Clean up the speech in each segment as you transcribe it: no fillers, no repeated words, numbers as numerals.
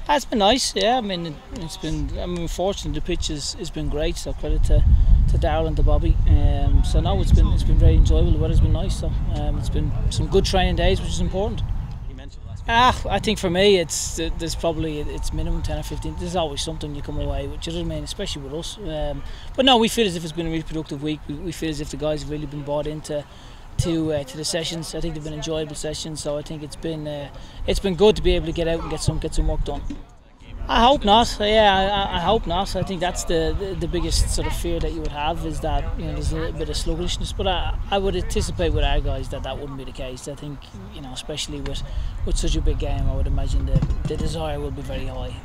It's been nice, yeah. I mean, I'm fortunate. The pitch has been great. So credit to Darryl and to Bobby. So no, it's been very enjoyable. The weather's been nice. So it's been some good training days, which is important. You mentioned last week. I think for me, it's minimum 10 or 15. There's always something you come away with. You know what I mean? Especially with us. But no, we feel as if it's been a really productive week. We feel as if the guys have really been bought into to the sessions. I think they've been enjoyable sessions, so I think it's been good to be able to get out and get some work done. I hope not. Yeah, I hope not. I think that's the biggest sort of fear that you would have, is that there's a little bit of sluggishness. But I would anticipate with our guys that wouldn't be the case. I think especially with such a big game, I would imagine the desire will be very high.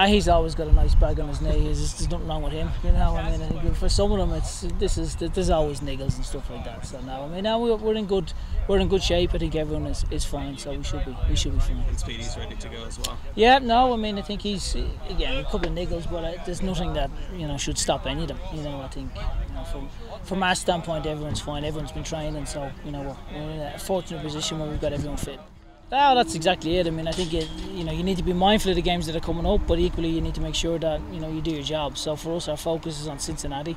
He's always got a nice bag on his knee. There's nothing wrong with him, I mean, I think for some of them, there's always niggles and stuff like that. So no, I mean, now we're in good shape. I think everyone is fine, so we should be fine. And Speedy's ready to go as well. Yeah, no, I mean, I think he's again a couple of niggles, but there's nothing that should stop any of them. I think from our standpoint, everyone's fine. Everyone's been training, so we're in a fortunate position where we've got everyone fit. Oh, that's exactly it. I mean, I think you need to be mindful of the games that are coming up, but equally you need to make sure that you do your job. So for us, our focus is on Cincinnati.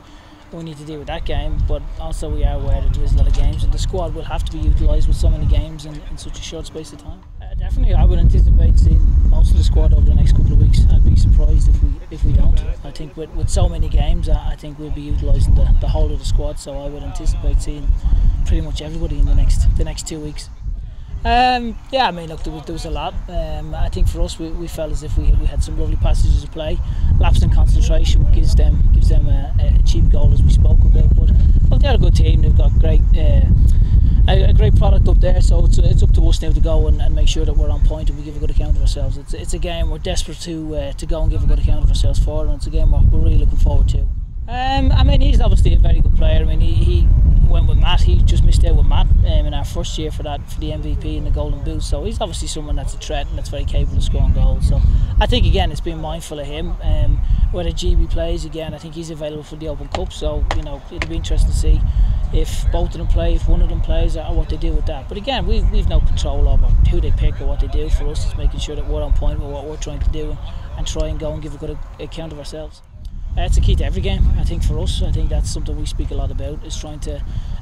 We need to deal with that game, but also we are aware that there is a lot of games, and the squad will have to be utilised with so many games in such a short space of time. Definitely, I would anticipate seeing most of the squad over the next couple of weeks. I'd be surprised if we don't. I think with so many games, I think we'll be utilising the whole of the squad. So I would anticipate seeing pretty much everybody in the next 2 weeks. Yeah, I mean, look, there was a lot. I think for us, we felt as if we had some lovely passages of play. Lapse in concentration gives them a cheap goal, as we spoke about. But look, they're a good team. They've got a great product up there. So it's up to us now to go and make sure that we're on point and we give a good account of ourselves. It's a game we're desperate to go and give a good account of ourselves for, and it's a game we're really looking forward to. I mean, he's obviously a very good player. I mean, he went with Matt. He just missed out with Matt in our first year for the MVP and the Golden Boot. So he's obviously someone that's a threat and that's very capable of scoring goals. So I think again, it's being mindful of him. Whether GB plays again, I think he's available for the Open Cup. So it'll be interesting to see if both of them play, if one of them plays, or what they do with that. But again, we've no control over who they pick or what they do. For us, it's making sure that we're on point with what we're trying to do and try and go and give a good account of ourselves. It's a key to every game. I think for us, I think that's something we speak a lot about, is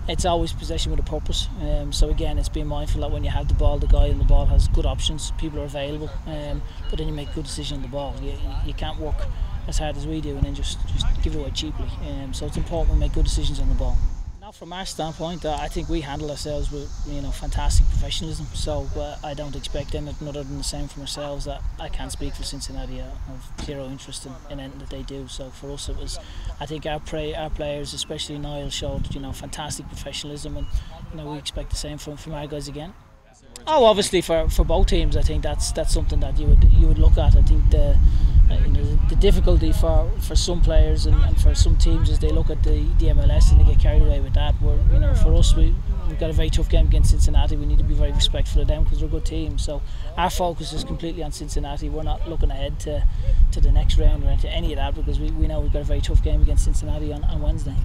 it's always possession with a purpose. So again, it's being mindful that when you have the ball, the guy on the ball has good options, people are available, but then you make a good decision on the ball. You can't work as hard as we do and then just give it away cheaply. So it's important we make good decisions on the ball. Now, from our standpoint, I think we handle ourselves with fantastic professionalism. So I don't expect anything other than the same from ourselves. That I can't speak for Cincinnati. I have zero interest in anything that they do. So for us, I think our players, especially Niall, showed fantastic professionalism, and we expect the same from our guys again. Oh, obviously for both teams, I think that's something that you would look at. I think the difficulty for some players and for some teams is they look at the MLS and they get carried away with that. Where for us, we've got a very tough game against Cincinnati. We need to be very respectful of them because they're a good team. So our focus is completely on Cincinnati. We're not looking ahead to the next round or into any of that, because we know we've got a very tough game against Cincinnati on Wednesday.